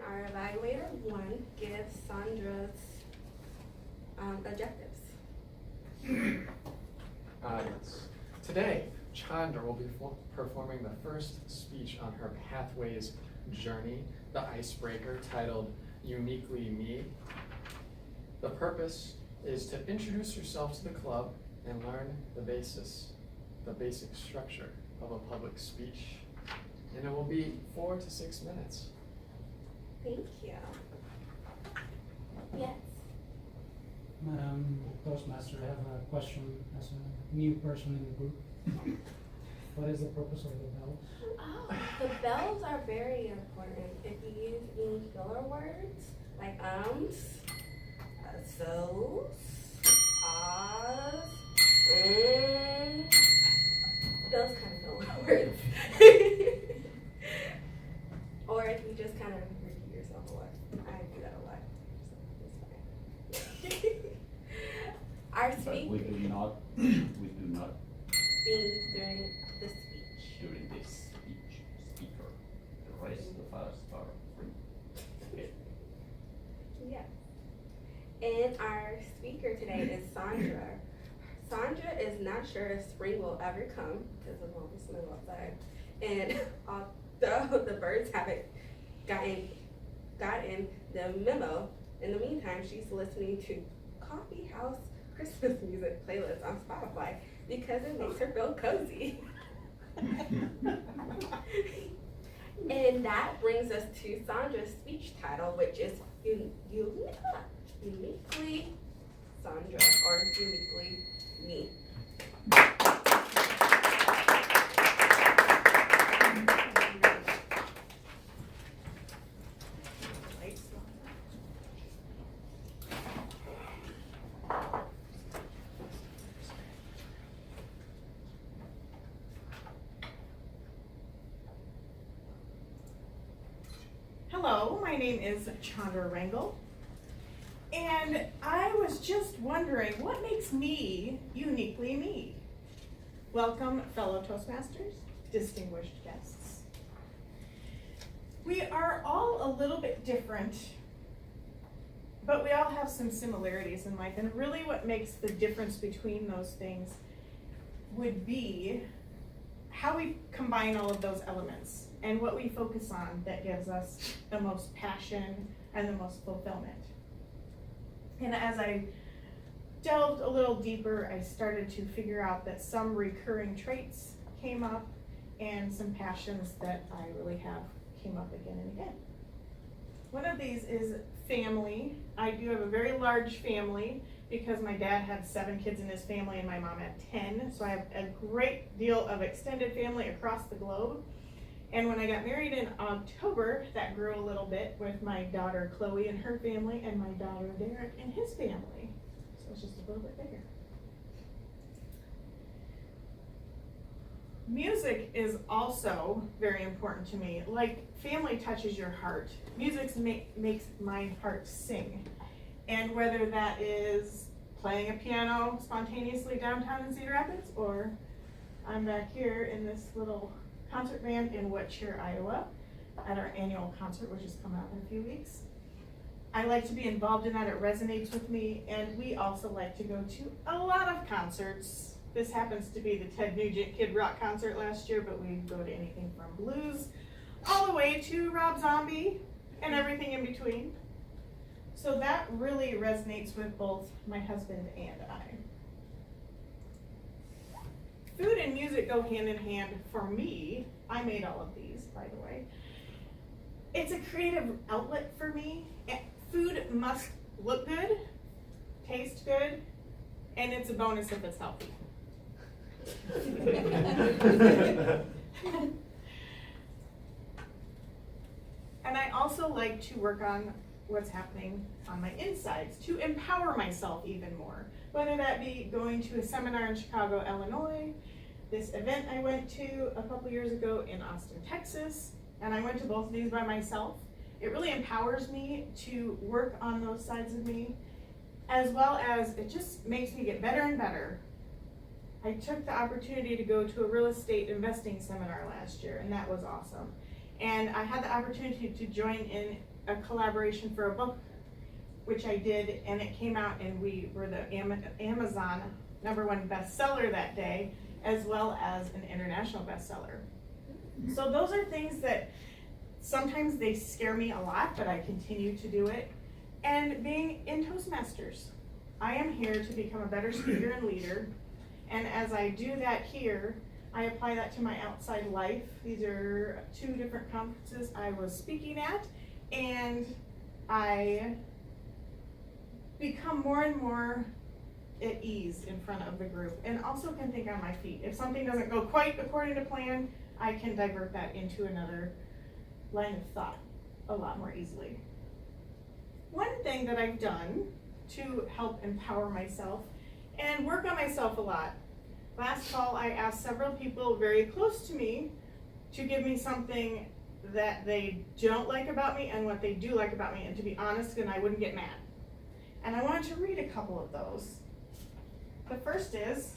our evaluator one gives Sandra's objectives. Yes. Today, Chandra will be performing the first speech on her Pathways journey, the icebreaker titled Uniquely Me. The purpose is to introduce yourself to the club and learn the basic structure of a public speech. And it will be 4 to 6 minutes. Thank you. Yes. Madam Toastmaster, I have a question as a new person in the group. What is the purpose of the bells? Oh, the bells are very important. If you use any filler words like so's, ahs, those kind of filler words. Or if you just kind of repeat yourself a lot. I do that a lot. So it's fine. Our But speaker we do not being during the speech. during this speaker. The rest of us are free. Okay. Yes. And our speaker today is Sandra. Sandra is not sure if spring will ever come because of all the snow outside. And although the birds haven't gotten the memo, in the meantime, she's listening to Coffee House Christmas music playlist on Spotify because it makes her feel cozy. And that brings us to Sandra's speech title, which is Uniquely Sandra, or Uniquely Me. Hello, my name is Chandra Rangel, and I was just wondering what makes me uniquely me. Welcome, fellow Toastmasters, distinguished guests. We are all a little bit different, but we all have some similarities in life, and really what makes the difference between those things would be how we combine all of those elements and what we focus on that gives us the most passion and the most fulfillment. And as I delved a little deeper, I started to figure out that some recurring traits came up and some passions that I really have came up again and again. One of these is family. I do have a very large family because my dad had 7 kids in his family and my mom had 10. So I have a great deal of extended family across the globe. And when I got married in October, that grew a little bit with my daughter Chloe and her family and my daughter Derek and his family. So it's just a little bit bigger. Music is also very important to me. Like family touches your heart. Music makes my heart sing. And whether that is playing a piano spontaneously downtown in Cedar Rapids, or I'm back here in this little concert band in Wetshire, Iowa, at our annual concert, which is coming up in a few weeks. I like to be involved in that. It resonates with me, and we also like to go to a lot of concerts. This happens to be the Ted Nugent Kid Rock concert last year, but we go to anything from blues all the way to Rob Zombie and everything in between. So that really resonates with both my husband and I. Food and music go hand in hand for me. I made all of these, by the way. It's a creative outlet for me. Food must look good, taste good, and it's a bonus if it's healthy. And I also like to work on what's happening on my insides to empower myself even more. Whether that be going to a seminar in Chicago, Illinois, this event I went to a couple years ago in Austin, Texas, and I went to both of these by myself. It really empowers me to work on those sides of me, as well as it just makes me get better and better. I took the opportunity to go to a real estate investing seminar last year, and that was awesome. And I had the opportunity to join in a collaboration for a book, which I did, and it came out and we were the Amazon #1 bestseller that day, as well as an international bestseller. So those are things that sometimes they scare me a lot, but I continue to do it. And being in Toastmasters, I am here to become a better speaker and leader. And as I do that here, I apply that to my outside life. These are 2 different conferences I was speaking at, and I become more and more at ease in front of the group, and also can think on my feet. If something doesn't go quite according to plan, I can divert that into another line of thought a lot more easily. One thing that I've done to help empower myself and work on myself a lot, last fall I asked several people very close to me to give me something that they don't like about me and what they do like about me, and to be honest, and I wouldn't get mad. And I wanted to read a couple of those. The first is,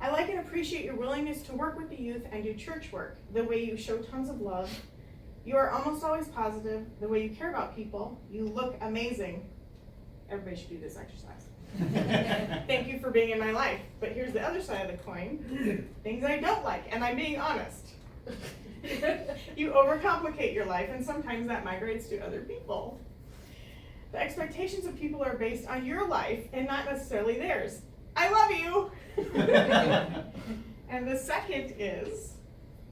I like and appreciate your willingness to work with the youth and do church work, the way you show tons of love. You are almost always positive, the way you care about people. You look amazing. Everybody should do this exercise. Thank you for being in my life. But here's the other side of the coin. Things I don't like, and I'm being honest. You overcomplicate your life, and sometimes that migrates to other people. The expectations of people are based on your life and not necessarily theirs. I love you. And the second is,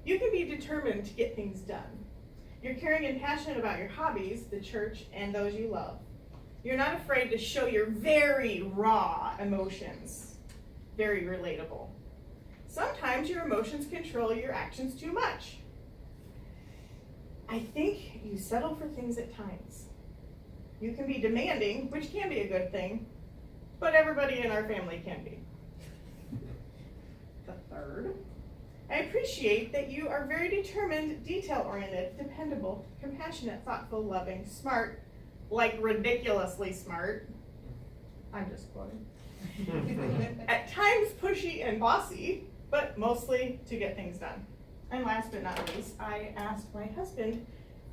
you can be determined to get things done. You're caring and passionate about your hobbies, the church, and those you love. You're not afraid to show your very raw emotions. Very relatable. Sometimes your emotions control your actions too much. I think you settle for things at times. You can be demanding, which can be a good thing, but everybody in our family can be. The third, I appreciate that you are very determined, detail-oriented, dependable, compassionate, thoughtful, loving, smart, like ridiculously smart. I'm just quoting. At times pushy and bossy, but mostly to get things done. And last but not least, I asked my husband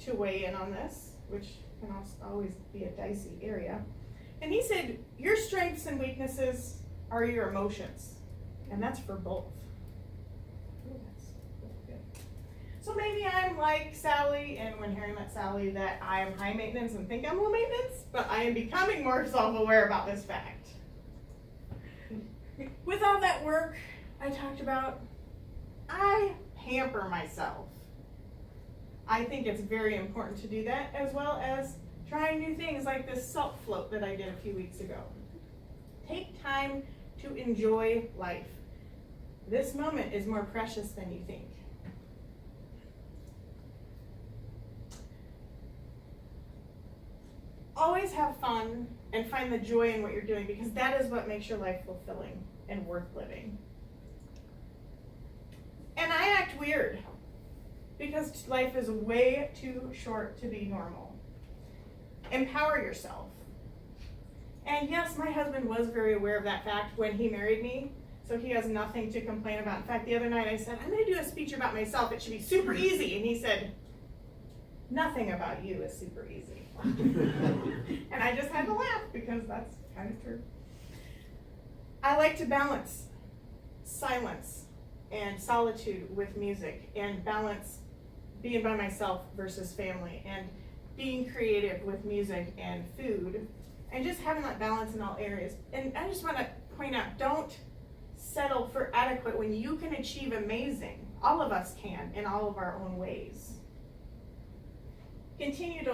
to weigh in on this, which can also always be a dicey area. And he said, your strengths and weaknesses are your emotions. And that's for both. Ooh, that's good. So maybe I'm like Sally, and when Harry met Sally, that I am high maintenance and think I'm low maintenance, but I am becoming more self-aware about this fact. With all that work I talked about, I pamper myself. I think it's very important to do that, as well as trying new things like this salt float that I did a few weeks ago. Take time to enjoy life. This moment is more precious than you think. Always have fun and find the joy in what you're doing, because that is what makes your life fulfilling and worth living. And I act weird because life is way too short to be normal. Empower yourself. And yes, my husband was very aware of that fact when he married me, so he has nothing to complain about. In fact, the other night I said, I'm going to do a speech about myself. It should be super easy. And he said, nothing about you is super easy. And I just had to laugh because that's kind of true. I like to balance silence and solitude with music, and balance being by myself versus family, and being creative with music and food, and just having that balance in all areas. And I just want to point out, don't settle for adequate when you can achieve amazing. All of us can in all of our own ways. Continue to